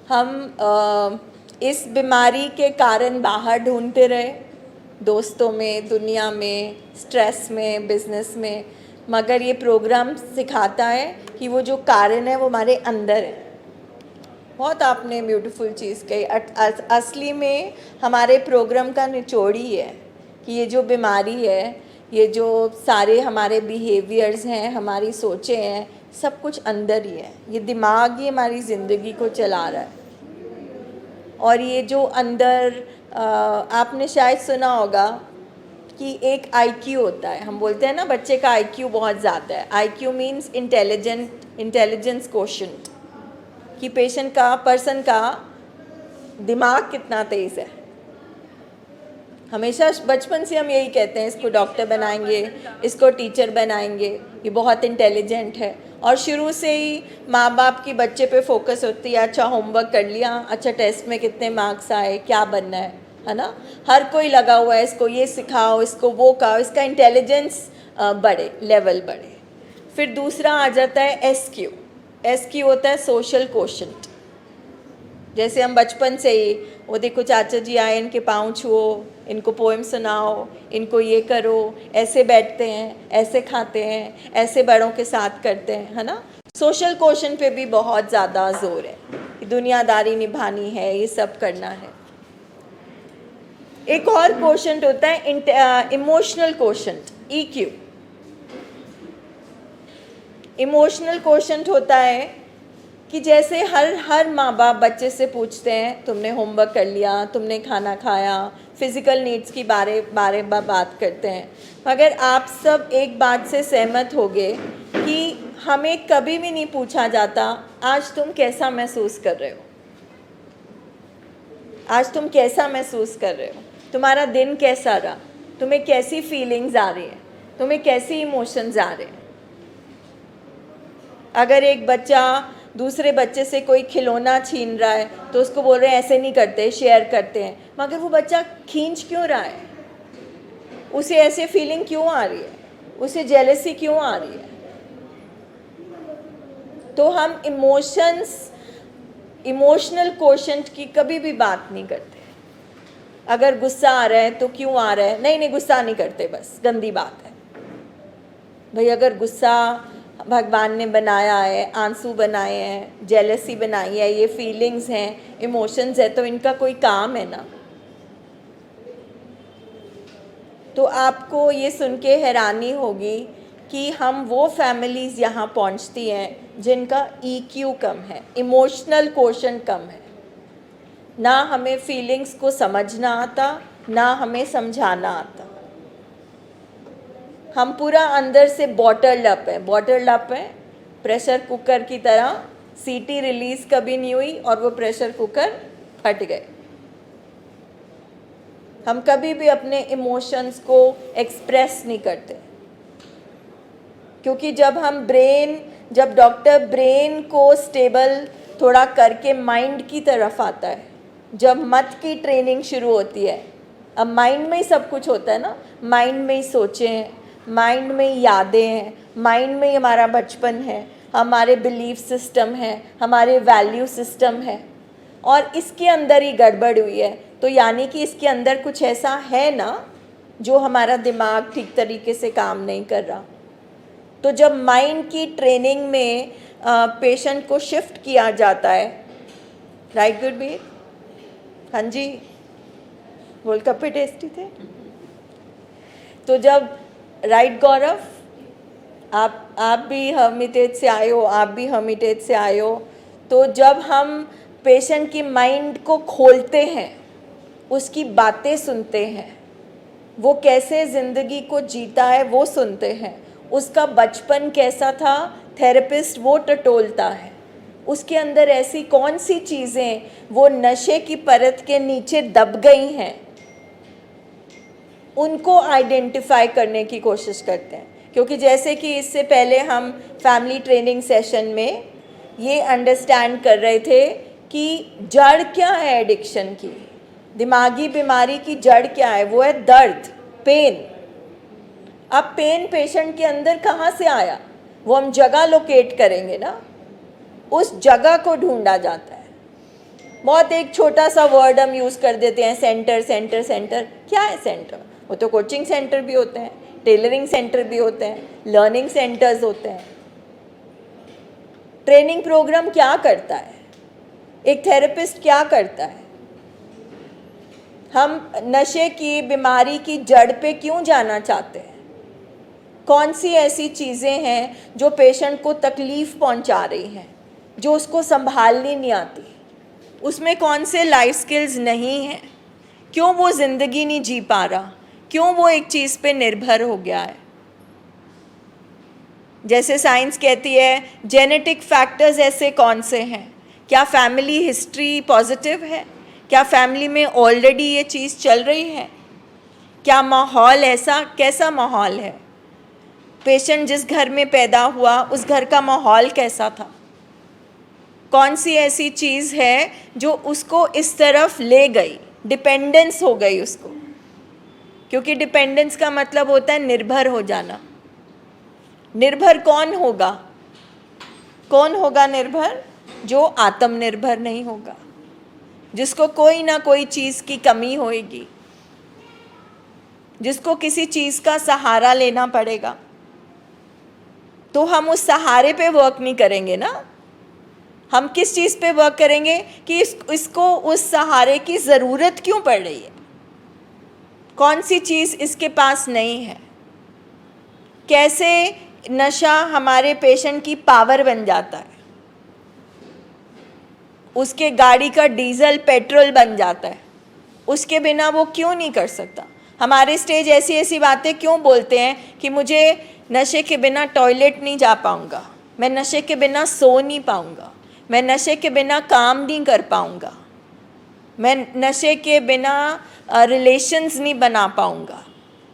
हम इस बीमारी के कारण बाहर ढूंढते रहे, दोस्तों में, दुनिया में, स्ट्रेस में, बिजनेस में, मगर ये प्रोग्राम सिखाता है कि वो जो कारण है वो हमारे अंदर है। बहुत आपने ब्यूटीफुल चीज़ कही। असली में हमारे प्रोग्राम का निचोड़ ही है कि ये जो बीमारी है, ये जो सारे हमारे बिहेवियर्स हैं, हमारी सोचें हैं, सब कुछ अंदर ही है। ये दिमाग ही हमारी ज़िंदगी को चला रहा है। और ये जो अंदर आपने शायद सुना होगा कि एक आईक्यू होता है। हम बोलते हैं ना बच्चे का आईक्यू बहुत ज़्यादा है। आईक्यू मीन्स इंटेलिजेंस कोशेंट, कि पर्सन का दिमाग कितना तेज़ है। हमेशा बचपन से हम यही कहते हैं, इसको डॉक्टर बनाएंगे, इसको टीचर बनाएंगे, ये बहुत इंटेलिजेंट है। और शुरू से ही माँ बाप की बच्चे पे फोकस होती है, अच्छा होमवर्क कर लिया, अच्छा टेस्ट में कितने मार्क्स आए, क्या बनना है ना। हर कोई लगा हुआ है, इसको ये सिखाओ, इसको वो कहो, इसका इंटेलिजेंस बढ़े, लेवल बढ़े। फिर दूसरा आ जाता है एसक्यू। एसक्यू होता है सोशल कोशेंट। जैसे हम बचपन से ही, वो देखो चाचा जी आए, इनके पाँव छुओ, इनको पोएम सुनाओ, इनको ये करो, ऐसे बैठते हैं, ऐसे खाते हैं, ऐसे बड़ों के साथ करते हैं, है ना। सोशल कोशेंट पे भी बहुत ज़्यादा जोर है कि दुनियादारी निभानी है, ये सब करना है। एक और कोशेंट होता है emotional quotient, EQ. Emotional quotient होता है कि जैसे हर माँ बाप बच्चे से पूछते हैं, तुमने होमवर्क कर लिया, तुमने खाना खाया, फिज़िकल नीड्स की बारे बात करते हैं। मगर आप सब एक बात से सहमत होंगे कि हमें कभी भी नहीं पूछा जाता, आज तुम कैसा महसूस कर रहे हो, आज तुम कैसा महसूस कर रहे हो, तुम्हारा दिन कैसा रहा, तुम्हें कैसी फीलिंग्स आ रही है, तुम्हें कैसी इमोशंस आ रहे हैं। अगर एक बच्चा दूसरे बच्चे से कोई खिलौना छीन रहा है तो उसको बोल रहे हैं ऐसे नहीं करते, शेयर करते हैं, मगर वो बच्चा खींच क्यों रहा है, उसे ऐसे फीलिंग क्यों आ रही है, उसे जेलसी क्यों आ रही है। तो हम इमोशनल कोशेंट की कभी भी बात नहीं करते। अगर गुस्सा आ रहा है तो क्यों आ रहा है, नहीं गुस्सा नहीं करते, बस गंदी बात है भाई। अगर गुस्सा भगवान ने बनाया है, आंसू बनाए हैं, जेलसी बनाई है, ये फीलिंग्स हैं, इमोशंस है, तो इनका कोई काम है ना। तो आपको ये सुन के हैरानी होगी कि हम वो फैमिलीज़ यहाँ पहुँचती हैं जिनका ईक्यू कम है, इमोशनल कोशेंट कम है। ना हमें फीलिंग्स को समझना आता, ना हमें समझाना आता। हम पूरा अंदर से बॉटल्ड अप है, प्रेशर कुकर की तरह। सीटी रिलीज़ कभी नहीं हुई और वो प्रेशर कुकर फट गए। हम कभी भी अपने इमोशंस को एक्सप्रेस नहीं करते, क्योंकि जब डॉक्टर ब्रेन को स्टेबल थोड़ा करके माइंड की तरफ आता है, जब मत की ट्रेनिंग शुरू होती है, अब माइंड में ही सब कुछ होता है ना, माइंड में ही सोचें हैं, माइंड में ही यादें हैं, माइंड में ही हमारा बचपन है, हमारे बिलीफ सिस्टम है, हमारे वैल्यू सिस्टम है, और इसके अंदर ही गड़बड़ हुई है। तो यानी कि इसके अंदर कुछ ऐसा है ना जो हमारा दिमाग ठीक तरीके से काम नहीं कर रहा। तो जब माइंड की ट्रेनिंग में पेशेंट को शिफ्ट किया जाता है, राइट गुरबीर? हाँ जी, गोलगप्पे टेस्टी थे। तो जब राइट गौरव, आप भी हर्मिटेज से आए हो, आप भी हर्मिटेज से आए हो। तो जब हम पेशेंट की माइंड को खोलते हैं, उसकी बातें सुनते हैं, वो कैसे ज़िंदगी को जीता है वो सुनते हैं, उसका बचपन कैसा था थेरेपिस्ट वो टटोलता है, उसके अंदर ऐसी कौन सी चीज़ें वो नशे की परत के नीचे दब गई हैं, उनको आइडेंटिफाई करने की कोशिश करते हैं। क्योंकि जैसे कि इससे पहले हम फैमिली ट्रेनिंग सेशन में ये अंडरस्टैंड कर रहे थे कि जड़ क्या है एडिक्शन की, दिमागी बीमारी की जड़ क्या है, वो है दर्द, पेन। अब पेन पेशेंट के अंदर कहाँ से आया, वो हम जगह लोकेट करेंगे ना, उस जगह को ढूंढा जाता है। बहुत एक छोटा सा वर्ड हम यूज़ कर देते हैं, सेंटर सेंटर सेंटर। क्या है सेंटर? वो तो कोचिंग सेंटर भी होते हैं, टेलरिंग सेंटर भी होते हैं, लर्निंग सेंटर्स होते हैं। ट्रेनिंग प्रोग्राम क्या करता है? एक थेरेपिस्ट क्या करता है? हम नशे की बीमारी की जड़ पे क्यों जाना चाहते हैं? कौन सी ऐसी चीज़ें हैं जो पेशेंट को तकलीफ़ पहुंचा रही हैं, जो उसको संभालनी नहीं आती? उसमें कौन से लाइफ स्किल्स नहीं हैं? क्यों वो ज़िंदगी नहीं जी पा रहा? क्यों वो एक चीज़ पे निर्भर हो गया है? जैसे साइंस कहती है, जेनेटिक फैक्टर्स ऐसे कौन से हैं? क्या फैमिली हिस्ट्री पॉजिटिव है? क्या फैमिली में ऑलरेडी ये चीज़ चल रही है? क्या माहौल ऐसा, कैसा माहौल है? पेशेंट जिस घर में पैदा हुआ उस घर का माहौल कैसा था? कौन सी ऐसी चीज़ है जो उसको इस तरफ ले गई, डिपेंडेंस हो गई उसको? क्योंकि डिपेंडेंस का मतलब होता है निर्भर हो जाना। निर्भर कौन होगा? कौन होगा निर्भर? जो आत्मनिर्भर नहीं होगा, जिसको कोई ना कोई चीज़ की कमी होएगी, जिसको किसी चीज़ का सहारा लेना पड़ेगा। तो हम उस सहारे पे वर्क नहीं करेंगे ना। हम किस चीज़ पे वर्क करेंगे कि इसको उस सहारे की ज़रूरत क्यों पड़ रही है? कौन सी चीज़ इसके पास नहीं है? कैसे नशा हमारे पेशेंट की पावर बन जाता है, उसके गाड़ी का डीजल पेट्रोल बन जाता है। उसके बिना वो क्यों नहीं कर सकता? हमारे स्टेज ऐसी ऐसी बातें क्यों बोलते हैं कि मुझे नशे के बिना टॉयलेट नहीं जा पाऊँगा, मैं नशे के बिना सो नहीं पाऊँगा, मैं नशे के बिना काम नहीं कर पाऊँगा, मैं नशे के बिना रिलेशंस नहीं बना पाऊँगा,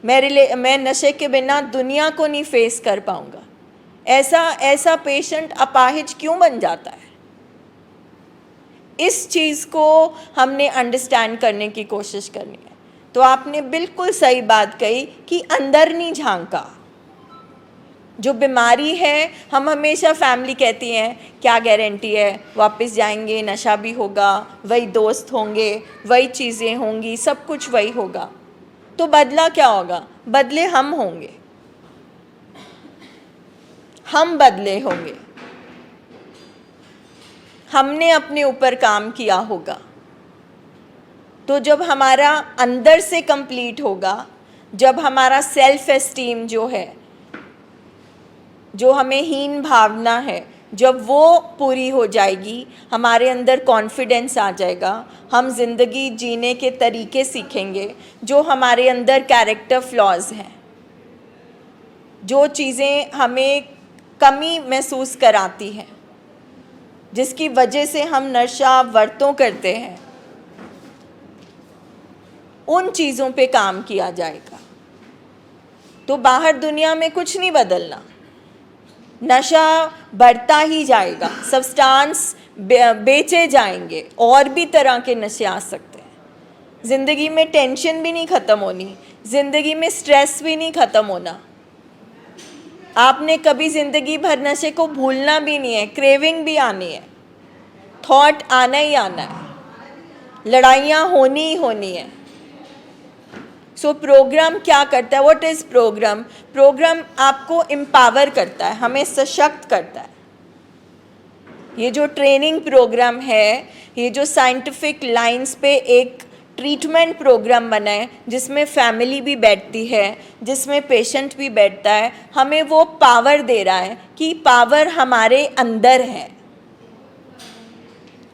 मैं नशे के बिना दुनिया को नहीं फेस कर पाऊँगा। ऐसा पेशेंट अपाहिज क्यों बन जाता है? इस चीज़ को हमने अंडरस्टैंड करने की कोशिश करनी है। तो आपने बिल्कुल सही बात कही कि अंदर नहीं झांका। जो बीमारी है, हम हमेशा फैमिली कहती हैं क्या गारंटी है वापस जाएंगे, नशा भी होगा, वही दोस्त होंगे, वही चीज़ें होंगी, सब कुछ वही होगा। तो बदला क्या होगा? बदले हम होंगे, हम बदले होंगे। हमने अपने ऊपर काम किया होगा। तो जब हमारा अंदर से कंप्लीट होगा, जब हमारा सेल्फ एस्टीम जो है, जो हमें हीन भावना है, जब वो पूरी हो जाएगी, हमारे अंदर कॉन्फिडेंस आ जाएगा, हम ज़िंदगी जीने के तरीके सीखेंगे। जो हमारे अंदर कैरेक्टर फ्लॉज हैं, जो चीज़ें हमें कमी महसूस कराती हैं, जिसकी वजह से हम नशा वर्तों करते हैं, उन चीज़ों पे काम किया जाएगा। तो बाहर दुनिया में कुछ नहीं बदलना, नशा बढ़ता ही जाएगा, सब्सटेंस बेचे जाएंगे, और भी तरह के नशे आ सकते हैं। ज़िंदगी में टेंशन भी नहीं ख़त्म होनी, ज़िंदगी में स्ट्रेस भी नहीं ख़त्म होना। आपने कभी ज़िंदगी भर नशे को भूलना भी नहीं है, क्रेविंग भी आनी है, थॉट आना ही आना है, लड़ाइयाँ होनी ही होनी है। सो प्रोग्राम क्या करता है? What is programme? प्रोग्राम आपको एम्पावर करता है, हमें सशक्त करता है। ये जो ट्रेनिंग प्रोग्राम है, ये जो साइंटिफिक लाइंस पे एक ट्रीटमेंट प्रोग्राम बना है, जिसमें फैमिली भी बैठती है, जिसमें पेशेंट भी बैठता है, हमें वो पावर दे रहा है कि पावर हमारे अंदर है।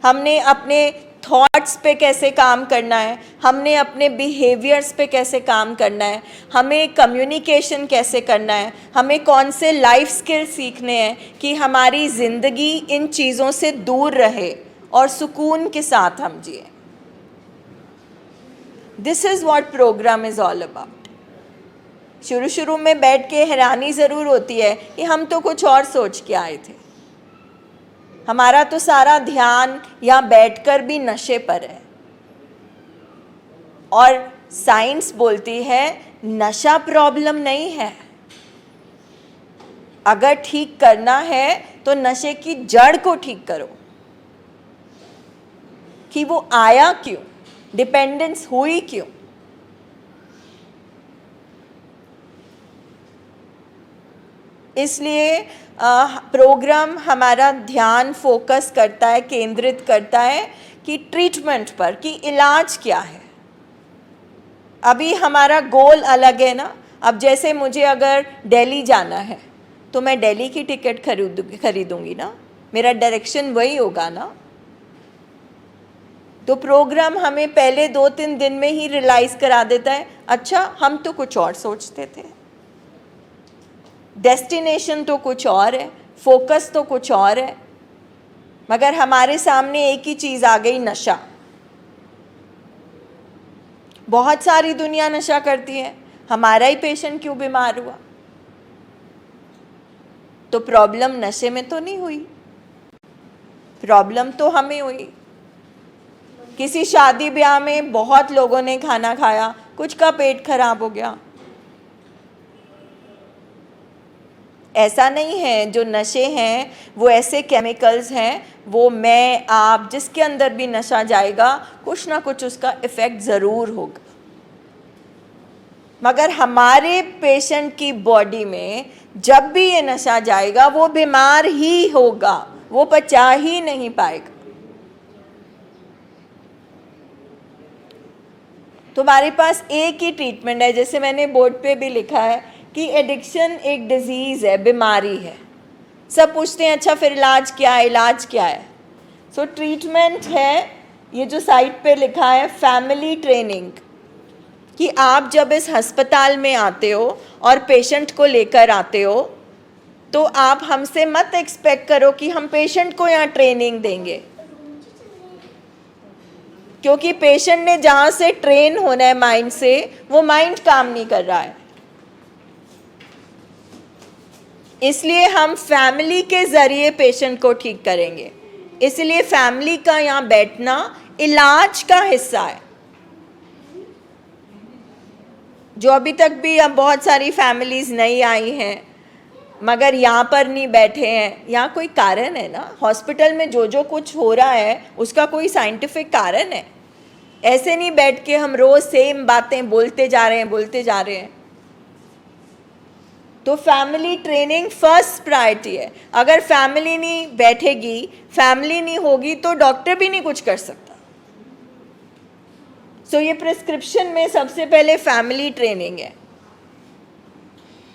हमने अपने थॉट्स पे कैसे काम करना है, हमने अपने बिहेवियर्स पे कैसे काम करना है, हमें कम्युनिकेशन कैसे करना है, हमें कौन से लाइफ स्किल सीखने हैं कि हमारी ज़िंदगी इन चीज़ों से दूर रहे और सुकून के साथ हम जिए। This is what program is all about. शुरू में बैठ के हैरानी ज़रूर होती है कि हम तो कुछ और सोच के आए थे, हमारा तो सारा ध्यान यहाँ बैठकर भी नशे पर है। और साइंस बोलती है नशा प्रॉब्लम नहीं है, अगर ठीक करना है तो नशे की जड़ को ठीक करो कि वो आया क्यों, डिपेंडेंस हुई क्यों। इसलिए प्रोग्राम हमारा ध्यान फोकस करता है, केंद्रित करता है कि ट्रीटमेंट पर, कि इलाज क्या है। अभी हमारा गोल अलग है ना। अब जैसे मुझे अगर दिल्ली जाना है तो मैं दिल्ली की टिकट खरीदूंगी ना, मेरा डायरेक्शन वही होगा ना। तो प्रोग्राम हमें पहले 2-3 दिन में ही रियलाइज करा देता है, अच्छा हम तो कुछ और सोचते थे, डेस्टिनेशन तो कुछ और है, फोकस तो कुछ और है, मगर हमारे सामने एक ही चीज़ आ गई, नशा। बहुत सारी दुनिया नशा करती है, हमारा ही पेशेंट क्यों बीमार हुआ। तो प्रॉब्लम नशे में तो नहीं हुई, प्रॉब्लम तो हमें हुई। किसी शादी ब्याह में बहुत लोगों ने खाना खाया, कुछ का पेट खराब हो गया। ऐसा नहीं है, जो नशे हैं वो ऐसे केमिकल्स हैं, वो मैं आप जिसके अंदर भी नशा जाएगा कुछ ना कुछ उसका इफ़ेक्ट ज़रूर होगा। मगर हमारे पेशेंट की बॉडी में जब भी ये नशा जाएगा वो बीमार ही होगा, वो पचा ही नहीं पाएगा। तुम्हारे पास एक ही ट्रीटमेंट है, जैसे मैंने बोर्ड पे भी लिखा है कि एडिक्शन एक डिजीज़ है, बीमारी है। सब पूछते हैं अच्छा फिर इलाज क्या है, इलाज क्या है। सो ट्रीटमेंट है, ये जो साइट पे लिखा है, फैमिली ट्रेनिंग, कि आप जब इस अस्पताल में आते हो और पेशेंट को लेकर आते हो तो आप हमसे मत एक्सपेक्ट करो कि हम पेशेंट को यहाँ ट्रेनिंग देंगे, क्योंकि पेशेंट ने जहाँ से ट्रेन होना है माइंड से, वो माइंड काम नहीं कर रहा है। इसलिए हम फैमिली के ज़रिए पेशेंट को ठीक करेंगे। इसलिए फैमिली का यहाँ बैठना इलाज का हिस्सा है। जो अभी तक भी अब बहुत सारी फैमिलीज़ नहीं आई हैं मगर यहाँ पर नहीं बैठे हैं, यहाँ कोई कारण है ना। हॉस्पिटल में जो जो कुछ हो रहा है उसका कोई साइंटिफिक कारण है। ऐसे नहीं बैठ के हम रोज़ सेम बातें बोलते जा रहे हैं। तो फैमिली ट्रेनिंग फर्स्ट प्रायोरिटी है। अगर फैमिली नहीं बैठेगी, फैमिली नहीं होगी तो डॉक्टर भी नहीं कुछ कर सकता। सो ये प्रिस्क्रिप्शन में सबसे पहले फैमिली ट्रेनिंग है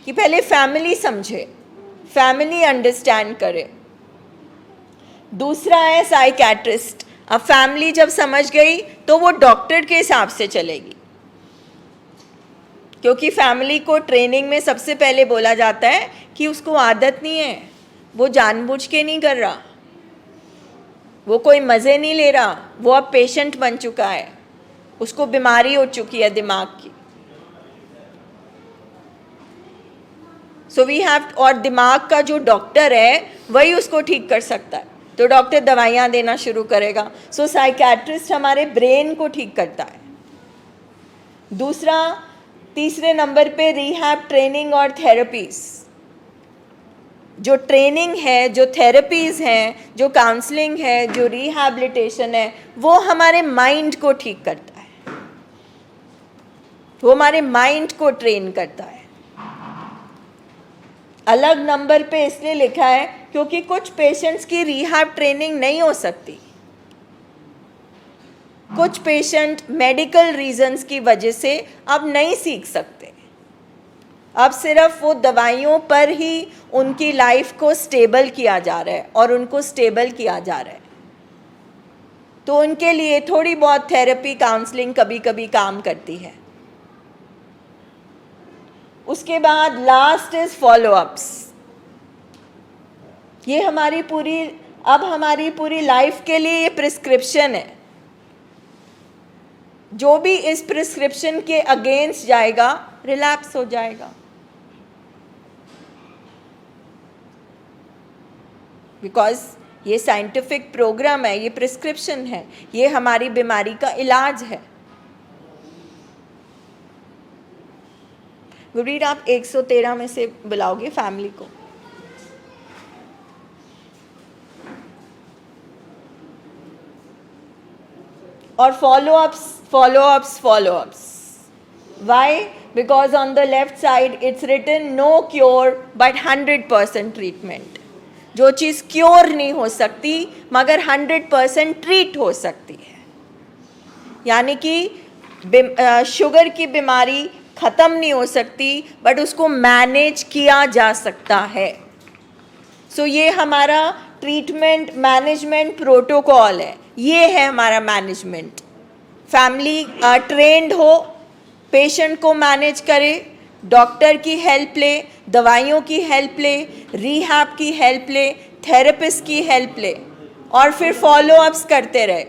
कि पहले फैमिली समझे, फैमिली अंडरस्टैंड करे। दूसरा है साइकेट्रिस्ट। अब फैमिली जब समझ गई तो वो डॉक्टर के हिसाब से चलेगी, क्योंकि फैमिली को ट्रेनिंग में सबसे पहले बोला जाता है कि उसको आदत नहीं है, वो जानबूझ के नहीं कर रहा, वो कोई मज़े नहीं ले रहा, वो अब पेशेंट बन चुका है, उसको बीमारी हो चुकी है दिमाग की। सो वी हैव, और दिमाग का जो डॉक्टर है वही उसको ठीक कर सकता है, तो डॉक्टर दवाइयाँ देना शुरू करेगा। सो साइकेट्रिस्ट हमारे ब्रेन को ठीक करता है। दूसरा, तीसरे नंबर पे रिहैब ट्रेनिंग और थेरेपीज़। जो ट्रेनिंग है, जो थेरेपीज़ हैं, जो काउंसलिंग है, जो रिहैबिलिटेशन है, वो हमारे माइंड को ठीक करता है, वो हमारे माइंड को ट्रेन करता है। अलग नंबर पे इसलिए लिखा है क्योंकि कुछ पेशेंट्स की रिहैब ट्रेनिंग नहीं हो सकती। कुछ पेशेंट मेडिकल रीजंस की वजह से अब नहीं सीख सकते, अब सिर्फ वो दवाइयों पर ही उनकी लाइफ को स्टेबल किया जा रहा है और उनको स्टेबल किया जा रहा है। तो उनके लिए थोड़ी बहुत थेरेपी, काउंसलिंग कभी कभी काम करती है। उसके बाद लास्ट इज फॉलोअप्स। ये हमारी पूरी लाइफ के लिए ये प्रिस्क्रिप्शन है। जो भी इस प्रिस्क्रिप्शन के अगेंस्ट जाएगा रिलैप्स हो जाएगा, बिकॉज ये साइंटिफिक प्रोग्राम है, ये प्रिस्क्रिप्शन है, ये हमारी बीमारी का इलाज है। गुरप्रीत, आप 113 में से बुलाओगे फैमिली को। और follow-ups. Why? Because on the left side it's written no cure but 100% treatment. जो चीज़ क्योर नहीं हो सकती मगर 100% ट्रीट हो सकती है, यानी कि शुगर की बीमारी ख़त्म नहीं हो सकती बट उसको मैनेज किया जा सकता है. सो ये हमारा ट्रीटमेंट मैनेजमेंट प्रोटोकॉल है, ये है हमारा मैनेजमेंट. फैमिली ट्रेंड हो, पेशेंट को मैनेज करे, डॉक्टर की हेल्प ले, दवाइयों की हेल्प ले, रिहैब की हेल्प ले, थेरेपिस्ट की हेल्प ले और फिर फॉलोअप्स करते रहे.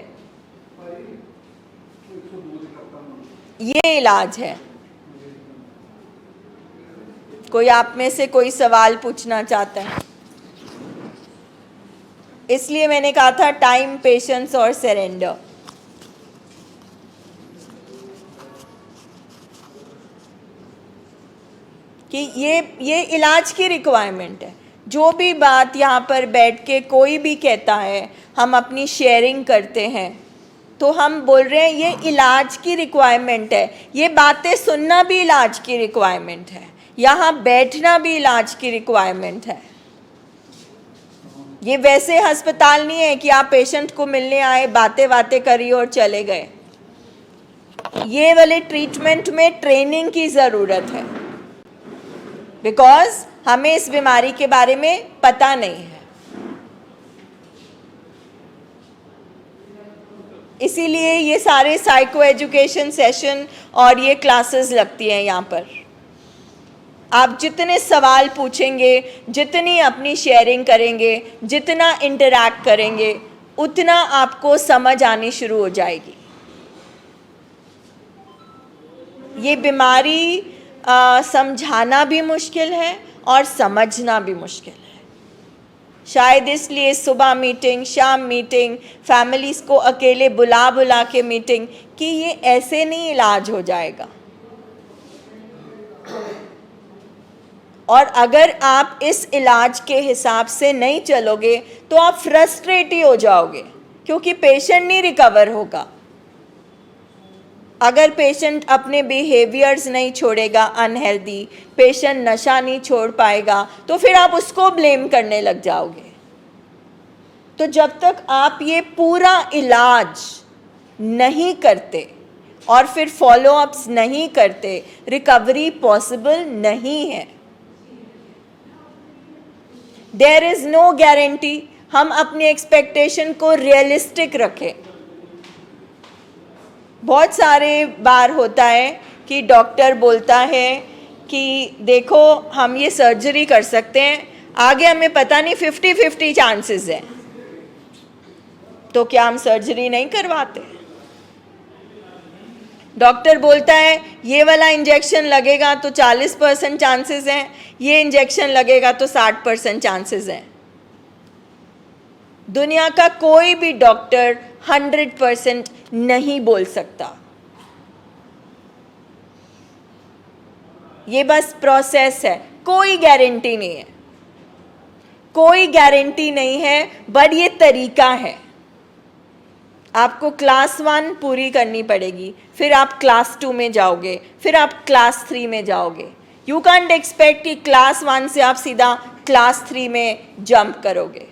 ये इलाज है. कोई आप में से कोई सवाल पूछना चाहता है? इसलिए मैंने कहा था टाइम, पेशेंस और सरेंडर. कि ये इलाज की रिक्वायरमेंट है. जो भी बात यहाँ पर बैठ के कोई भी कहता है, हम अपनी शेयरिंग करते हैं तो हम बोल रहे हैं ये इलाज की रिक्वायरमेंट है. ये बातें सुनना भी इलाज की रिक्वायरमेंट है, यहाँ बैठना भी इलाज की रिक्वायरमेंट है. ये वैसे अस्पताल नहीं है कि आप पेशेंट को मिलने आए, बातें करिए और चले गए. ये वाले ट्रीटमेंट में ट्रेनिंग की ज़रूरत है, बिकॉज हमें इस बीमारी के बारे में पता नहीं है. इसीलिए ये सारे साइको एजुकेशन सेशन और ये क्लासेस लगती हैं यहाँ पर. आप जितने सवाल पूछेंगे, जितनी अपनी शेयरिंग करेंगे, जितना इंटरैक्ट करेंगे, उतना आपको समझ आनी शुरू हो जाएगी. ये बीमारी समझाना भी मुश्किल है और समझना भी मुश्किल है. शायद इसलिए सुबह मीटिंग, शाम मीटिंग, फैमिलीज़ को अकेले बुला के मीटिंग, कि ये ऐसे नहीं इलाज हो जाएगा. और अगर आप इस इलाज के हिसाब से नहीं चलोगे तो आप फ्रस्ट्रेट ही हो जाओगे, क्योंकि पेशेंट नहीं रिकवर होगा. अगर पेशेंट अपने बिहेवियर्स नहीं छोड़ेगा अनहेल्दी, पेशेंट नशा नहीं छोड़ पाएगा, तो फिर आप उसको ब्लेम करने लग जाओगे. तो जब तक आप ये पूरा इलाज नहीं करते और फिर फॉलोअप्स नहीं करते, रिकवरी पॉसिबल नहीं है. There is no guarantee. हम अपनी एक्सपेक्टेशन को रियलिस्टिक रखें. बहुत सारे बार होता है कि डॉक्टर बोलता है कि देखो हम ये सर्जरी कर सकते हैं, आगे हमें पता नहीं 50-50 चांसेस हैं, तो क्या हम सर्जरी नहीं करवाते? डॉक्टर बोलता है ये वाला इंजेक्शन लगेगा तो 40% चांसेस हैं, ये इंजेक्शन लगेगा तो 60% चांसेस हैं. दुनिया का कोई भी डॉक्टर 100% नहीं बोल सकता. ये बस प्रोसेस है, कोई गारंटी नहीं है, कोई गारंटी नहीं है, बट ये तरीका है. आपको क्लास 1 पूरी करनी पड़ेगी, फिर आप क्लास 2 में जाओगे, फिर आप क्लास 3 में जाओगे. यू कांट एक्सपेक्ट कि क्लास 1 से आप सीधा क्लास 3 में जंप करोगे.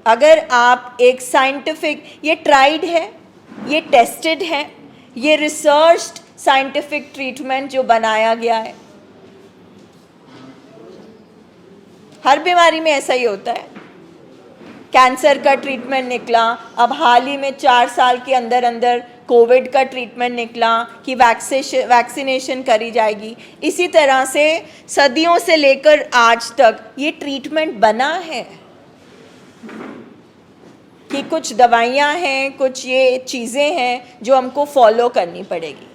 अगर आप एक साइंटिफिक, ये ट्राइड है, ये टेस्टेड है, ये रिसर्च्ड साइंटिफिक ट्रीटमेंट जो बनाया गया है. हर बीमारी में ऐसा ही होता है. कैंसर का ट्रीटमेंट निकला, अब हाल ही में 4 साल के अंदर अंदर कोविड का ट्रीटमेंट निकला कि वैक्सीनेशन करी जाएगी. इसी तरह से सदियों से लेकर आज तक ये ट्रीटमेंट बना है कि कुछ दवाइयाँ हैं, कुछ ये चीज़ें हैं जो हमको फॉलो करनी पड़ेगी.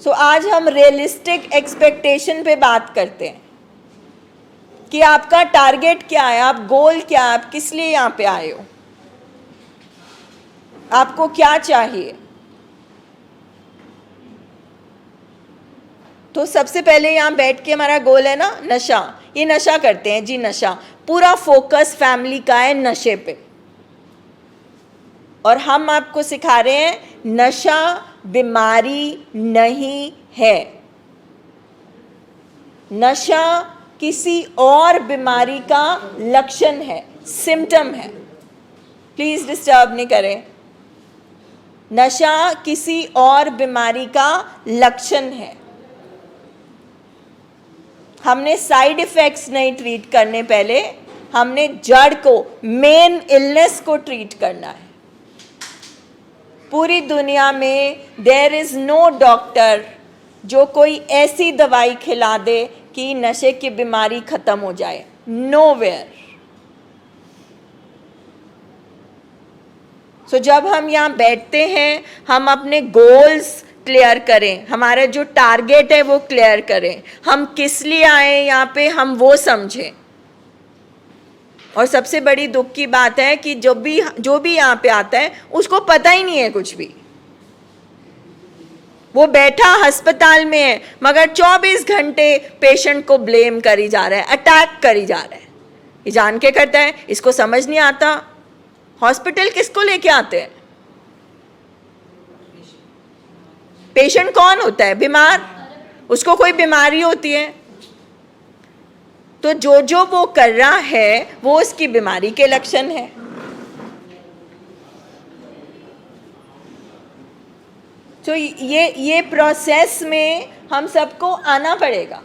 सो आज हम रियलिस्टिक एक्सपेक्टेशन पे बात करते हैं कि आपका टारगेट क्या है, आप गोल क्या है, आप किस लिए यहाँ पे आए हो, आपको क्या चाहिए. तो सबसे पहले यहाँ बैठ के हमारा गोल है ना नशा. ये नशा करते हैं जी, नशा. पूरा फोकस फैमिली का है नशे पे. और हम आपको सिखा रहे हैं नशा बीमारी नहीं है, नशा किसी और बीमारी का लक्षण है, सिम्टम है। प्लीज डिस्टर्ब नहीं करें। नशा किसी और बीमारी का लक्षण है। हमने साइड इफेक्ट्स नहीं ट्रीट करने, पहले हमने जड़ को, मेन इलनेस को ट्रीट करना है। पूरी दुनिया में देयर इज नो डॉक्टर जो कोई ऐसी दवाई खिला दे कि नशे की बीमारी खत्म हो जाए, नोवेयर। सो जब हम यहाँ बैठते हैं, हम अपने गोल्स क्लियर करें, हमारा जो टारगेट है वो क्लियर करें, हम किस लिए आए यहाँ पे हम वो समझें। और सबसे बड़ी दुख की बात है कि जो भी यहाँ पे आता है उसको पता ही नहीं है कुछ भी। वो बैठा अस्पताल में है मगर 24 घंटे पेशेंट को ब्लेम करी जा रहा है, अटैक करी जा रहा है। ये जान के करता है, इसको समझ नहीं आता। हॉस्पिटल किसको लेके आते हैं? पेशेंट कौन होता है? बीमार। उसको कोई बीमारी होती है तो जो वो कर रहा है वो उसकी बीमारी के लक्षण है। तो ये प्रोसेस में हम सबको आना पड़ेगा।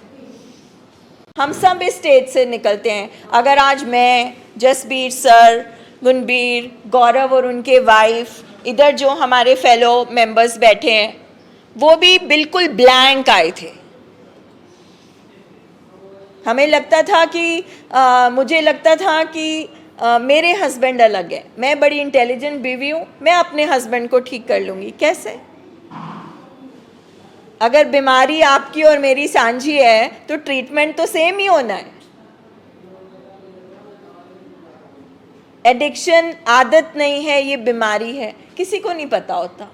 हम सब इस स्टेज से निकलते हैं। अगर आज मैं, जसबीर सर, गुनबीर, गौरव और उनके वाइफ, इधर जो हमारे फेलो मेंबर्स बैठे हैं, वो भी बिल्कुल ब्लैंक आए थे। हमें लगता था कि मुझे लगता था कि मेरे हस्बैंड अलग है, मैं बड़ी इंटेलिजेंट बीवी हूँ, मैं अपने हस्बैंड को ठीक कर लूँगी। कैसे? अगर बीमारी आपकी और मेरी सांझी है तो ट्रीटमेंट तो सेम ही होना है। एडिक्शन आदत नहीं है, ये बीमारी है, किसी को नहीं पता होता।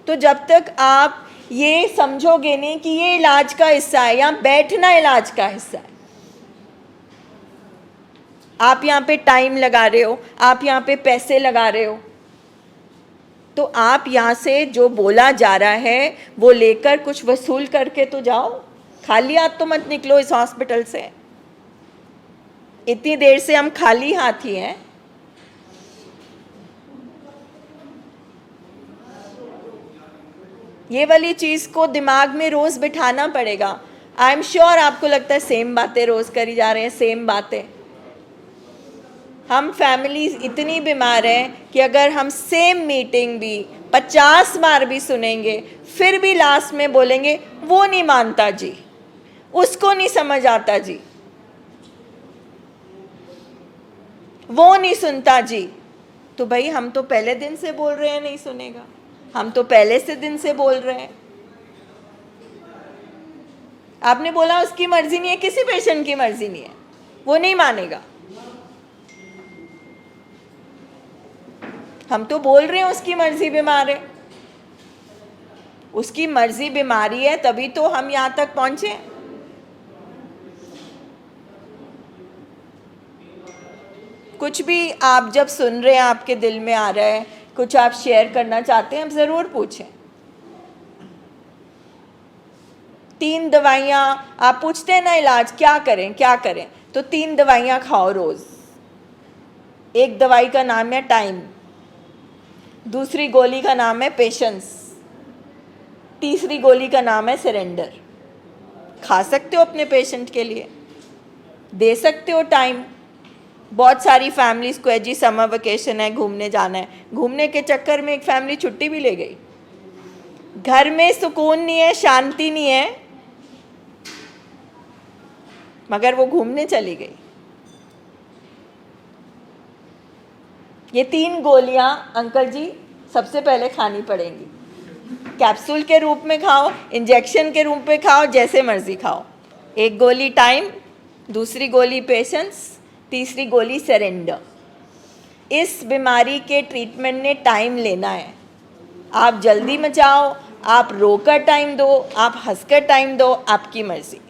तो जब तक आप ये समझोगे नहीं कि ये इलाज का हिस्सा है, यहाँ बैठना इलाज का हिस्सा है। आप यहाँ पे टाइम लगा रहे हो, आप यहाँ पे पैसे लगा रहे हो, तो आप यहाँ से जो बोला जा रहा है वो लेकर कुछ वसूल करके तो जाओ। खाली हाथ तो मत निकलो इस हॉस्पिटल से। इतनी देर से हम खाली हाथ ही हैं। ये वाली चीज़ को दिमाग में रोज़ बिठाना पड़ेगा। आई एम श्योर आपको लगता है सेम बातें रोज़ करी जा रहे हैं, सेम बातें। हम फैमिलीज इतनी बीमार हैं कि अगर हम सेम मीटिंग भी 50 बार भी सुनेंगे, फिर भी लास्ट में बोलेंगे वो नहीं मानता जी, उसको नहीं समझ आता जी, वो नहीं सुनता जी। तो भाई हम तो पहले दिन से बोल रहे हैं नहीं सुनेगा, हम तो पहले से दिन से बोल रहे हैं। आपने बोला उसकी मर्जी नहीं है, किसी पेशेंट की मर्जी नहीं है, वो नहीं मानेगा। हम तो बोल रहे हैं उसकी मर्जी बीमार है, उसकी मर्जी बीमारी है, तभी तो हम यहां तक पहुंचे। कुछ भी आप जब सुन रहे हैं, आपके दिल में आ रहा है, कुछ आप शेयर करना चाहते हैं, आप ज़रूर पूछें। 3 दवाइयाँ आप पूछते हैं ना, इलाज क्या करें क्या करें, तो 3 दवाइयाँ खाओ रोज़। एक दवाई का नाम है टाइम, दूसरी गोली का नाम है पेशेंस, तीसरी गोली का नाम है सरेंडर। खा सकते हो अपने पेशेंट के लिए, दे सकते हो टाइम। बहुत सारी फैमिलीज़ को है जी समर वेकेशन है, घूमने जाना है, घूमने के चक्कर में एक फैमिली छुट्टी भी ले गई। घर में सुकून नहीं है, शांति नहीं है, मगर वो घूमने चली गई। ये 3 गोलियां अंकल जी सबसे पहले खानी पड़ेंगी। कैप्सूल के रूप में खाओ, इंजेक्शन के रूप में खाओ, जैसे मर्जी खाओ। एक गोली टाइम, दूसरी गोली पेशेंस, तीसरी गोली सरेंडर। इस बीमारी के ट्रीटमेंट ने टाइम लेना है। आप जल्दी मचाओ, आप रोकर टाइम दो, आप हंसकर टाइम दो, आपकी मर्जी।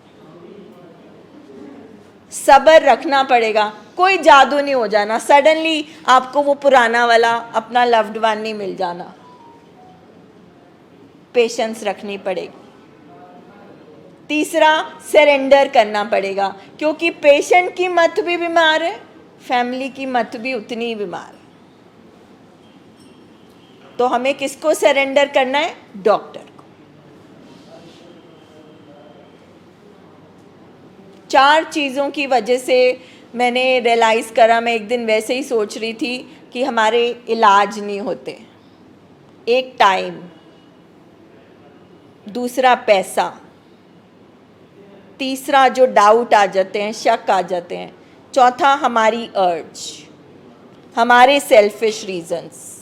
सब्र रखना पड़ेगा, कोई जादू नहीं हो जाना, सडनली आपको वो पुराना वाला अपना लव्ड वन नहीं मिल जाना। पेशेंस रखनी पड़ेगी। तीसरा, सरेंडर करना पड़ेगा, क्योंकि पेशेंट की मत भी बीमार है, फैमिली की मत भी उतनी ही बीमार है। तो हमें किसको सरेंडर करना है? डॉक्टर को। 4 चीज़ों की वजह से मैंने रियलाइज़ करा, मैं एक दिन वैसे ही सोच रही थी कि हमारे इलाज नहीं होते। एक टाइम, दूसरा पैसा, तीसरा जो डाउट आ जाते हैं, शक आ जाते हैं, चौथा हमारी अर्ज, हमारे सेल्फिश रीजंस।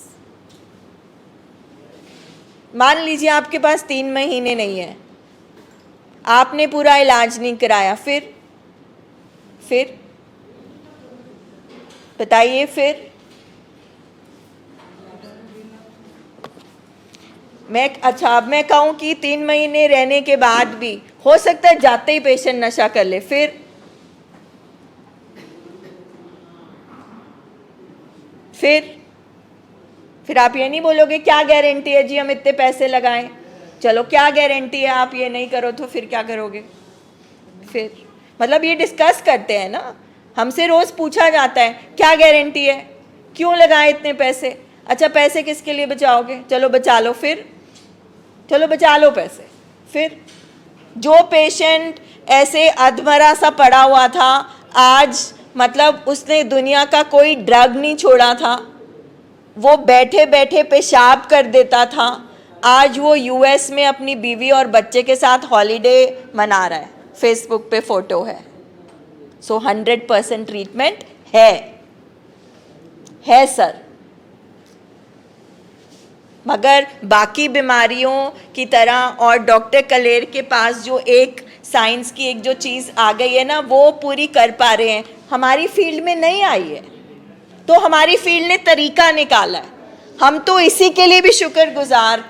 मान लीजिए आपके पास 3 महीने नहीं है, आपने पूरा इलाज नहीं कराया, फिर बताइए, फिर अब मैं कहूँ कि 3 महीने रहने के बाद भी हो सकता है जाते ही पेशेंट नशा कर ले, फिर आप ये नहीं बोलोगे क्या गारंटी है जी हम इतने पैसे लगाएं, चलो क्या गारंटी है आप ये नहीं करो तो फिर क्या करोगे? फिर मतलब ये डिस्कस करते हैं ना, हमसे रोज पूछा जाता है क्या गारंटी है, क्यों लगाए इतने पैसे, अच्छा पैसे किसके लिए बचाओगे, चलो बचा लो, फिर चलो बचा लो पैसे। फिर जो पेशेंट ऐसे अधमरा सा पड़ा हुआ था, आज मतलब उसने दुनिया का कोई ड्रग नहीं छोड़ा था, वो बैठे बैठे पेशाब कर देता था, आज वो यूएस में अपनी बीवी और बच्चे के साथ हॉलीडे मना रहा है, फेसबुक पे फोटो है। सो 100% ट्रीटमेंट है सर। मगर बाकी बीमारियों की तरह और डॉक्टर कलेर के पास जो एक साइंस की एक जो चीज़ आ गई है ना, वो पूरी कर पा रहे हैं, हमारी फील्ड में नहीं आई है। तो हमारी फील्ड ने तरीका निकाला है, हम तो इसी के लिए भी शुक्रगुजार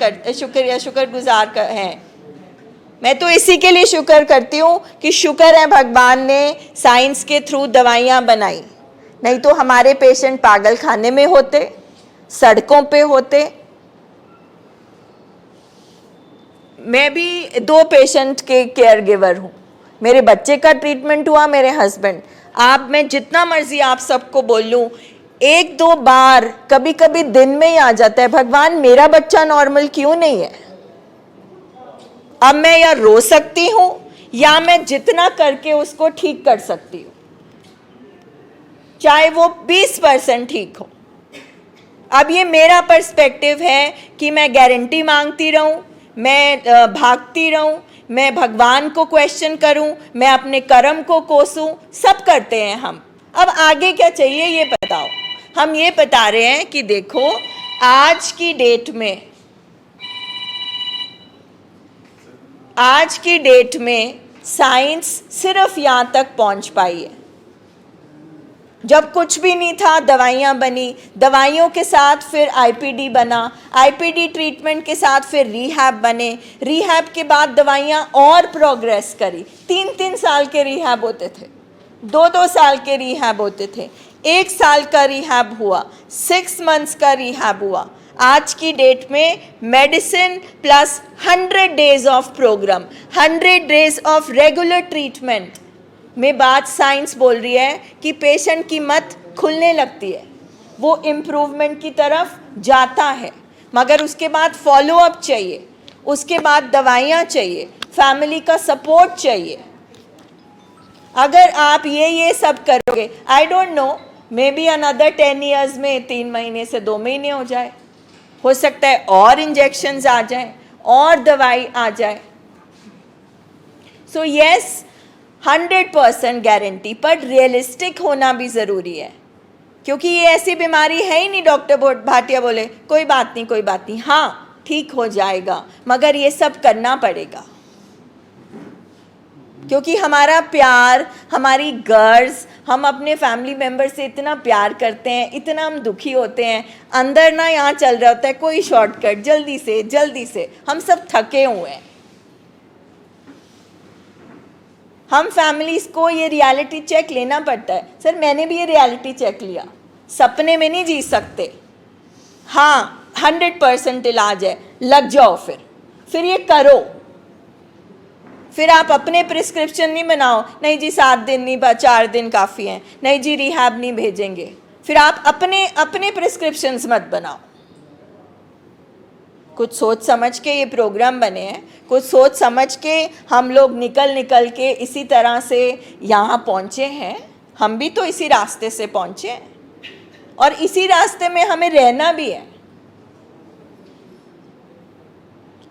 हैं। मैं तो इसी के लिए शुक्र करती हूँ कि शुक्र है भगवान ने साइंस के थ्रू दवाइयाँ बनाई, नहीं तो हमारे पेशेंट पागल खाने में होते, सड़कों पे होते। मैं भी 2 पेशेंट के केयर गिवर हूँ, मेरे बच्चे का ट्रीटमेंट हुआ, मेरे हस्बैंड। मैं जितना मर्जी आप सबको बोल लूँ, 1-2 बार कभी कभी दिन में ही आ जाता है, भगवान मेरा बच्चा नॉर्मल क्यों नहीं है। अब मैं या रो सकती हूँ या मैं जितना करके उसको ठीक कर सकती हूँ, चाहे वो 20% ठीक हो। अब ये मेरा पर्सपेक्टिव है कि मैं गारंटी मांगती रहूं, मैं भागती रहूं, मैं भगवान को क्वेश्चन करूं, मैं अपने कर्म को कोसूं, सब करते हैं हम। अब आगे क्या चाहिए ये बताओ। हम ये बता रहे हैं कि देखो आज की डेट में साइंस सिर्फ यहाँ तक पहुँच पाई है। जब कुछ भी नहीं था दवाइयाँ बनी, दवाइयों के साथ फिर आईपीडी बना, आईपीडी ट्रीटमेंट के साथ फिर रीहैब बने, रीहैब के बाद दवाइयाँ और प्रोग्रेस करी। 3-3 साल के रीहैब होते थे, 2-2 साल के रीहैब होते थे, 1 साल का रीहैब हुआ, 6 मंथ्स का रीहैब हुआ। आज की डेट में medicine plus 100 days of program, 100 days of regular treatment में बात साइंस बोल रही है कि पेशेंट की मत खुलने लगती है, वो इम्प्रूवमेंट की तरफ जाता है। मगर उसके बाद फॉलोअप चाहिए, उसके बाद दवाइयाँ चाहिए, फैमिली का सपोर्ट चाहिए। अगर आप ये सब करोगे, I don't know, may be another 10 years में 3 महीने से 2 महीने हो जाए, हो सकता है और इंजेक्शंस आ जाए और दवाई आ जाए। सो यस 100% गारंटी, पर रियलिस्टिक होना भी ज़रूरी है, क्योंकि ये ऐसी बीमारी है ही नहीं। डॉक्टर भाटिया बोले कोई बात नहीं, हाँ ठीक हो जाएगा, मगर ये सब करना पड़ेगा, क्योंकि हमारा प्यार, हमारी गर्ज, हम अपने फैमिली मेम्बर से इतना प्यार करते हैं, इतना हम दुखी होते हैं, अंदर ना यहाँ चल रहा होता है कोई शॉर्टकट, जल्दी से हम सब थके हुए हैं। हम फैमिलीज़ को ये रियलिटी चेक लेना पड़ता है। सर मैंने भी ये रियलिटी चेक लिया, सपने में नहीं जी सकते। हाँ 100% इलाज है, लग जाओ फिर ये करो। फिर आप अपने प्रिस्क्रिप्शन नहीं बनाओ, नहीं जी 7 दिन नहीं 4 दिन काफ़ी हैं, नहीं जी रिहैब नहीं भेजेंगे। फिर आप अपने प्रिस्क्रिप्शंस मत बनाओ। कुछ सोच समझ के ये प्रोग्राम बने हैं, कुछ सोच समझ के हम लोग निकल के इसी तरह से यहाँ पहुँचे हैं। हम भी तो इसी रास्ते से पहुँचे हैं और इसी रास्ते में हमें रहना भी है।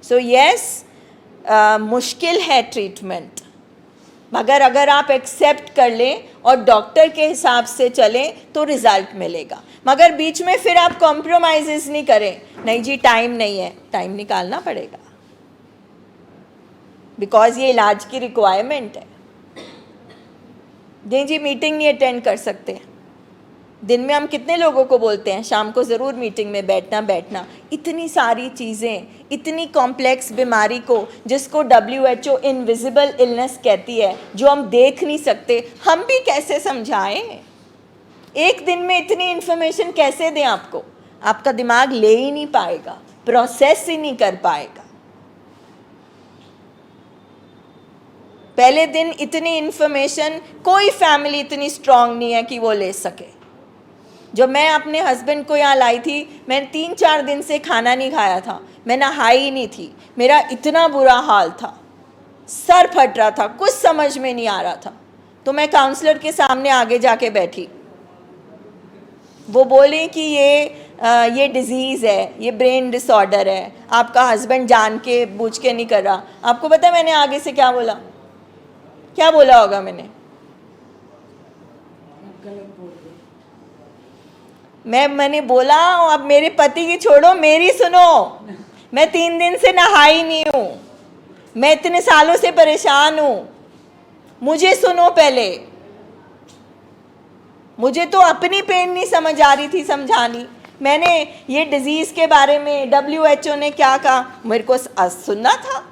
सो यस, मुश्किल है ट्रीटमेंट, मगर अगर आप एक्सेप्ट कर लें और डॉक्टर के हिसाब से चलें तो रिज़ल्ट मिलेगा। मगर बीच में फिर आप कॉम्प्रोमाइज़ नहीं करें, नहीं जी टाइम नहीं है, टाइम निकालना पड़ेगा, बिकॉज ये इलाज की रिक्वायरमेंट है। नहीं जी मीटिंग नहीं अटेंड कर सकते, दिन में हम कितने लोगों को बोलते हैं शाम को ज़रूर मीटिंग में बैठना। इतनी सारी चीज़ें, इतनी कॉम्प्लेक्स बीमारी को जिसको WHO इनविजिबल इलनेस कहती है, जो हम देख नहीं सकते, हम भी कैसे समझाएं? एक दिन में इतनी इन्फॉर्मेशन कैसे दें आपको? आपका दिमाग ले ही नहीं पाएगा, प्रोसेस ही नहीं कर पाएगा। पहले दिन इतनी इन्फॉर्मेशन कोई फैमिली इतनी स्ट्रांग नहीं है कि वो ले सके। जब मैं अपने हस्बैंड को यहाँ लाई थी, मैंने 3-4 दिन से खाना नहीं खाया था, मैं नहाई ही नहीं थी, मेरा इतना बुरा हाल था, सर फट रहा था, कुछ समझ में नहीं आ रहा था। तो मैं काउंसलर के सामने आगे जाके बैठी, वो बोले कि ये डिज़ीज़ है, ये ब्रेन डिसऑर्डर है, आपका हस्बैंड जान के बूझ के नहीं कर रहा। आपको पता है मैंने आगे से क्या बोला? क्या बोला होगा मैंने? मैंने बोला अब मेरे पति की छोड़ो, मेरी सुनो। मैं 3 दिन से नहाई नहीं हूँ, मैं इतने सालों से परेशान हूँ, मुझे सुनो पहले। मुझे तो अपनी पेन नहीं समझ आ रही थी समझानी। मैंने ये डिज़ीज़ के बारे में WHO ने क्या कहा, मेरे को सुनना था,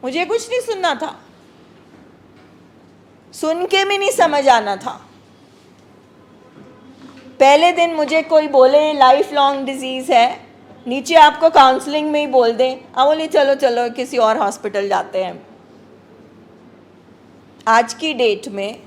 मुझे कुछ नहीं सुनना था, सुन के भी नहीं समझ आना था। पहले दिन मुझे कोई बोले लाइफ लॉन्ग डिजीज़ है, नीचे आपको काउंसलिंग में ही बोल दें, बोले चलो चलो किसी और हॉस्पिटल जाते हैं। आज की डेट में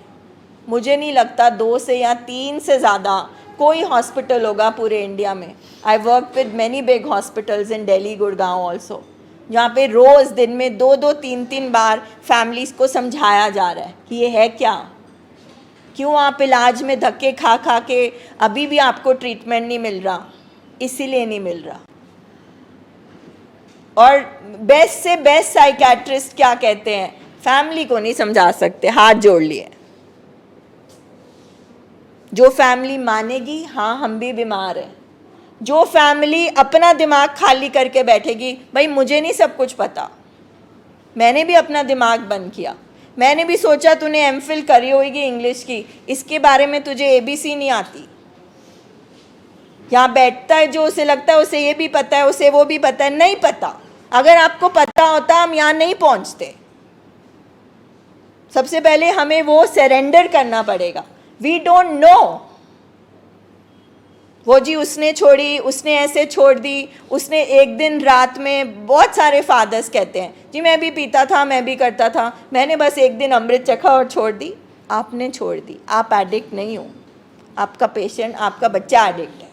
मुझे नहीं लगता 2 से या 3 से ज़्यादा कोई हॉस्पिटल होगा पूरे इंडिया में। I work with many big hospitals in Delhi, Gurgaon also, जहाँ पे रोज़ दिन में 2-2, 3-3 बार फैमिलीज़ को समझाया जा रहा है कि ये है क्या, क्यों आप इलाज में धक्के खा के अभी भी आपको ट्रीटमेंट नहीं मिल रहा, इसीलिए नहीं मिल रहा। और बेस्ट से बेस्ट साइकेट्रिस्ट क्या कहते हैं, फैमिली को नहीं समझा सकते, हाथ जोड़ लिए। जो फैमिली मानेगी हाँ हम भी बीमार हैं, जो फैमिली अपना दिमाग खाली करके बैठेगी, भाई मुझे नहीं सब कुछ पता, मैंने भी अपना दिमाग बंद किया, मैंने भी सोचा तूने MPhil करी होगी इंग्लिश की, इसके बारे में तुझे ABC नहीं आती। यहाँ बैठता है जो उसे लगता है उसे ये भी पता है, उसे वो भी पता है, नहीं पता। अगर आपको पता होता हम यहाँ नहीं पहुँचते। सबसे पहले हमें वो सरेंडर करना पड़ेगा। वी डोंट नो, वो जी उसने छोड़ी, उसने ऐसे छोड़ दी, उसने एक दिन रात में। बहुत सारे फादर्स कहते हैं जी मैं भी पीता था, मैं भी करता था, मैंने बस एक दिन अमृत चखा और छोड़ दी। आपने छोड़ दी, आप एडिक्ट नहीं हो, आपका पेशेंट, आपका बच्चा एडिक्ट है,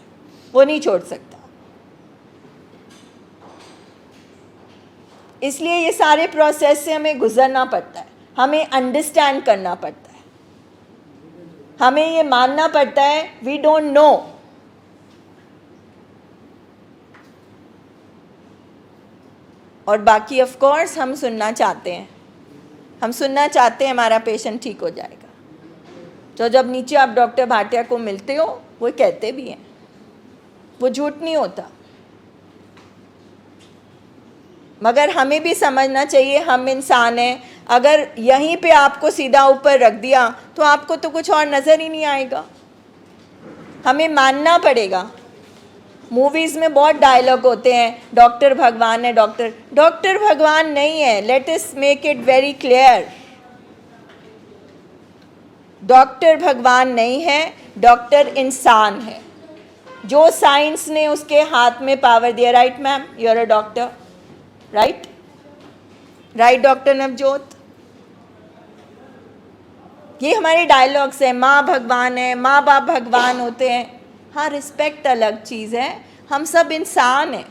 वो नहीं छोड़ सकता। इसलिए ये सारे प्रोसेस से हमें गुजरना पड़ता है, हमें अंडरस्टैंड करना पड़ता है, हमें ये मानना पड़ता है वी डोंट नो। और बाकी ऑफ कोर्स हम सुनना चाहते हैं, हम सुनना चाहते हैं हमारा पेशेंट ठीक हो जाएगा। तो जब नीचे आप डॉक्टर भाटिया को मिलते हो, वो कहते भी हैं, वो झूठ नहीं होता। मगर हमें भी समझना चाहिए हम इंसान हैं। अगर यहीं पे आपको सीधा ऊपर रख दिया तो आपको तो कुछ और नज़र ही नहीं आएगा। हमें मानना पड़ेगा। मूवीज़ में बहुत डायलॉग होते हैं, डॉक्टर भगवान है, डॉक्टर भगवान नहीं है। Let us make it very clear, doctor भगवान नहीं है, डॉक्टर इंसान है। जो साइंस ने उसके हाथ में पावर दिया, right ma'am, you are a doctor, right? Right doctor Navjot? ये हमारे डायलॉग्स हैं, माँ भगवान है, माँ बाप भगवान होते हैं। हाँ, रिस्पेक्ट अलग चीज़ है, हम सब इंसान हैं।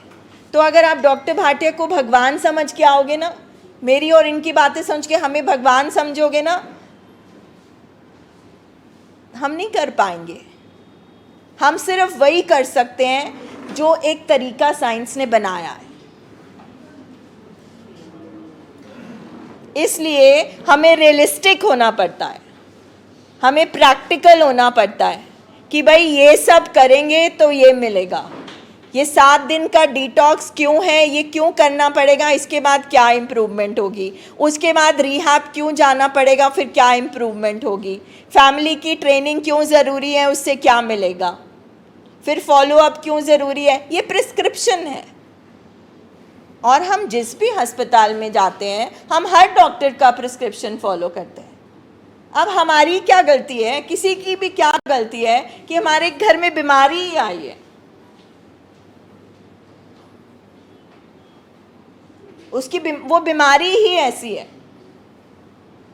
तो अगर आप डॉक्टर भाटिया को भगवान समझ के आओगे ना, मेरी और इनकी बातें समझ के हमें भगवान समझोगे ना, हम नहीं कर पाएंगे। हम सिर्फ वही कर सकते हैं जो एक तरीका साइंस ने बनाया है। इसलिए हमें रियलिस्टिक होना पड़ता है, हमें प्रैक्टिकल होना पड़ता है कि भाई ये सब करेंगे तो ये मिलेगा। ये 7 दिन का डिटॉक्स क्यों है, ये क्यों करना पड़ेगा, इसके बाद क्या इम्प्रूवमेंट होगी, उसके बाद रिहैब क्यों जाना पड़ेगा, फिर क्या इम्प्रूवमेंट होगी, फैमिली की ट्रेनिंग क्यों ज़रूरी है, उससे क्या मिलेगा, फिर फॉलोअप क्यों ज़रूरी है, ये प्रिस्क्रिप्शन है। और हम जिस भी अस्पताल में जाते हैं, हम हर डॉक्टर का प्रिस्क्रिप्शन फॉलो करते हैं। अब हमारी क्या गलती है, किसी की भी क्या गलती है कि हमारे घर में बीमारी ही आई है, उसकी वो बीमारी ही ऐसी है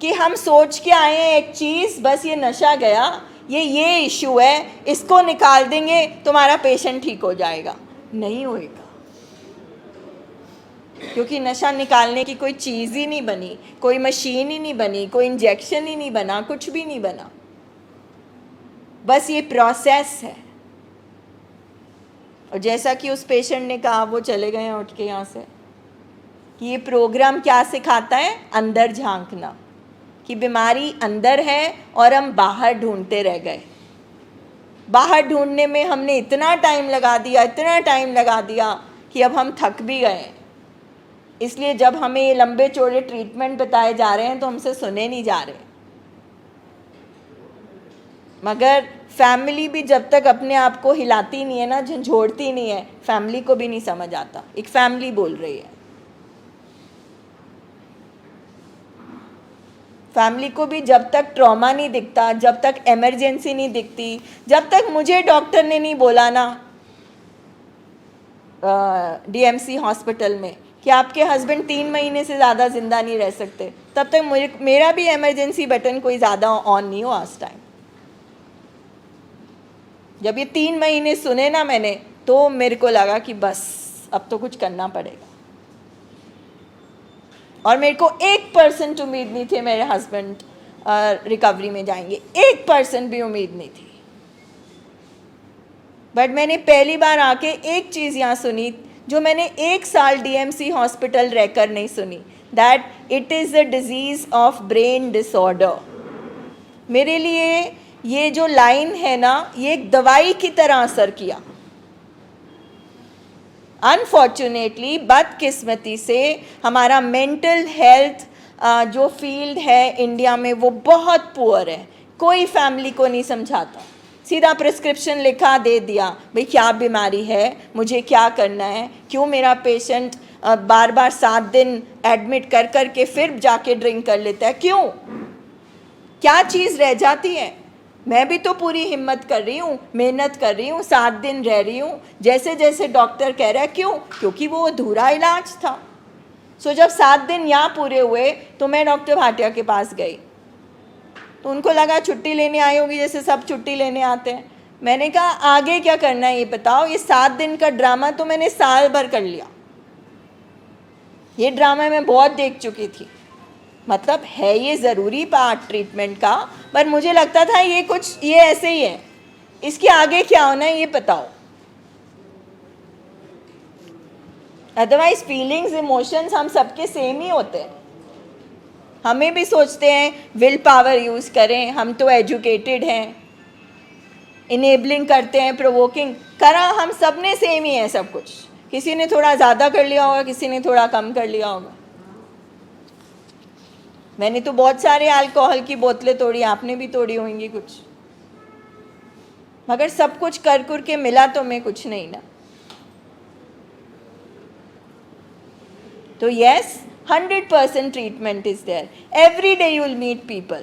कि हम सोच के आए हैं एक चीज़, बस ये नशा गया, ये इशू है, इसको निकाल देंगे तुम्हारा पेशेंट ठीक हो जाएगा। नहीं होएगा, क्योंकि नशा निकालने की कोई चीज़ ही नहीं बनी, कोई मशीन ही नहीं बनी, कोई इंजेक्शन ही नहीं बना, कुछ भी नहीं बना, बस ये प्रोसेस है। और जैसा कि उस पेशेंट ने कहा, वो चले गए हैं उठ के यहाँ से, कि ये प्रोग्राम क्या सिखाता है, अंदर झांकना, कि बीमारी अंदर है और हम बाहर ढूंढते रह गए। बाहर ढूंढने में हमने इतना टाइम लगा दिया कि अब हम थक भी गए। इसलिए जब हमें ये लंबे चौड़े ट्रीटमेंट बताए जा रहे हैं तो हमसे सुने नहीं जा रहे। मगर फैमिली भी जब तक अपने आप को हिलाती नहीं है ना, झंझोड़ती नहीं है, फैमिली को भी नहीं समझ आता। एक फैमिली बोल रही है, फैमिली को भी जब तक ट्रॉमा नहीं दिखता, जब तक इमरजेंसी नहीं दिखती, जब तक मुझे डॉक्टर ने नहीं बोला ना डीएमसी हॉस्पिटल में कि आपके हस्बैंड 3 महीने से ज़्यादा ज़िंदा नहीं रह सकते, तब तक मेरा भी इमरजेंसी बटन कोई ज़्यादा ऑन नहीं हुआ उस टाइम। जब ये 3 महीने सुने ना मैंने, तो मेरे को लगा कि बस अब तो कुछ करना पड़ेगा। और मेरे को 1% उम्मीद नहीं थी मेरे हस्बैंड रिकवरी में जाएंगे, 1% भी उम्मीद नहीं थी। बट मैंने पहली बार आके एक चीज़ यहाँ सुनी जो मैंने 1 साल डीएमसी हॉस्पिटल रहकर नहीं सुनी, that it is a disease of brain disorder. मेरे लिए ये जो लाइन है ना, ये एक दवाई की तरह असर किया। अनफॉर्चुनेटली, बदकिस्मती से हमारा मेंटल हेल्थ जो फील्ड है इंडिया में वो बहुत पुअर है। कोई फैमिली को नहीं समझाता, सीधा प्रिस्क्रिप्शन लिखा दे दिया, भाई क्या बीमारी है, मुझे क्या करना है, क्यों मेरा पेशेंट बार बार 7 दिन एडमिट कर कर के फिर जाके ड्रिंक कर लेता है, क्यों, क्या चीज़ रह जाती है। मैं भी तो पूरी हिम्मत कर रही हूँ, मेहनत कर रही हूँ, 7 दिन रह रही हूँ जैसे जैसे डॉक्टर कह रहा है, क्यों, क्योंकि वो अधूरा इलाज था। सो जब 7 दिन यहाँ पूरे हुए तो मैं डॉक्टर भाटिया के पास गई, तो उनको लगा छुट्टी लेने आई होगी जैसे सब छुट्टी लेने आते हैं। मैंने कहा आगे क्या करना है ये बताओ, ये 7 दिन का ड्रामा तो मैंने साल भर कर लिया, ये ड्रामा मैं बहुत देख चुकी थी। मतलब है ये ज़रूरी पार्ट ट्रीटमेंट का, पर मुझे लगता था ये कुछ ये ऐसे ही है, इसके आगे क्या होना है ये बताओ। अदरवाइज फीलिंग्स, इमोशंस हम सबके सेम ही होते हैं। हमें भी सोचते हैं विल पावर यूज़ करें, हम तो एजुकेटेड हैं, इनेबलिंग करते हैं, प्रोवोकिंग करा, हम सब ने सेम ही है सब कुछ। किसी ने थोड़ा ज़्यादा कर लिया होगा, किसी ने थोड़ा कम कर लिया होगा। मैंने तो बहुत सारे अल्कोहल की बोतलें तोड़ी, आपने भी तोड़ी होंगी कुछ, मगर सब कुछ कर के मिला तो मैं कुछ नहीं ना। तो yes, 100% treatment is there. Every day you will meet people.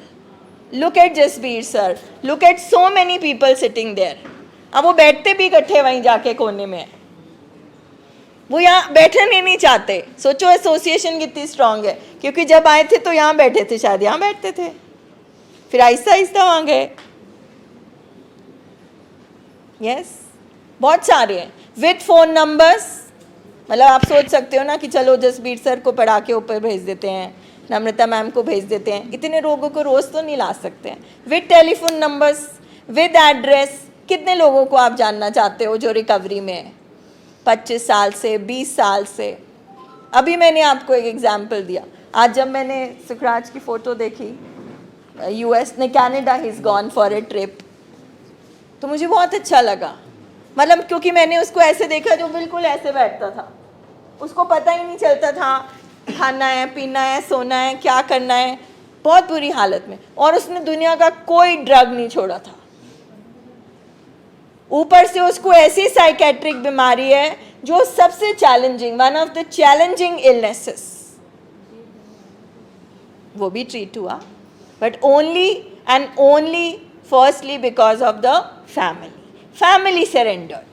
Look at Jasbir sir, look at so many people sitting there. अब वो बैठते भी इकट्ठे वहीं जाके कोने में, वो यहाँ बैठने नहीं चाहते। सोचो एसोसिएशन कितनी स्ट्रांग है, क्योंकि जब आए थे तो यहाँ बैठे थे, शायद यहाँ बैठते थे, फिर आहिस्ता आहिस्ता वहाँ गए। यस, बहुत सारे हैं विद फ़ोन नंबर्स। मतलब आप सोच सकते हो ना कि चलो जसबीर सर को पढ़ा के ऊपर भेज देते हैं, नम्रता मैम को भेज देते हैं, इतने लोगों को रोज़ तो नहीं ला सकते हैं। With telephone numbers, with address, कितने लोगों को आप जानना चाहते हो जो रिकवरी में है 25 साल से, 20 साल से। अभी मैंने आपको एक एग्जाम्पल दिया, आज जब मैंने सुखराज की फ़ोटो देखी, US ने Canada he is gone for a trip, तो मुझे बहुत अच्छा लगा। मतलब क्योंकि मैंने उसको ऐसे देखा जो बिल्कुल ऐसे बैठता था, उसको पता ही नहीं चलता था खाना है, पीना है, सोना है, क्या करना है, बहुत बुरी हालत में, और उसने दुनिया का कोई ड्रग नहीं छोड़ा था। ऊपर से उसको ऐसी साइकेट्रिक बीमारी है जो सबसे challenging, one of the challenging illnesses, वो भी ट्रीट हुआ, but only and only firstly because of the family. Family surrender.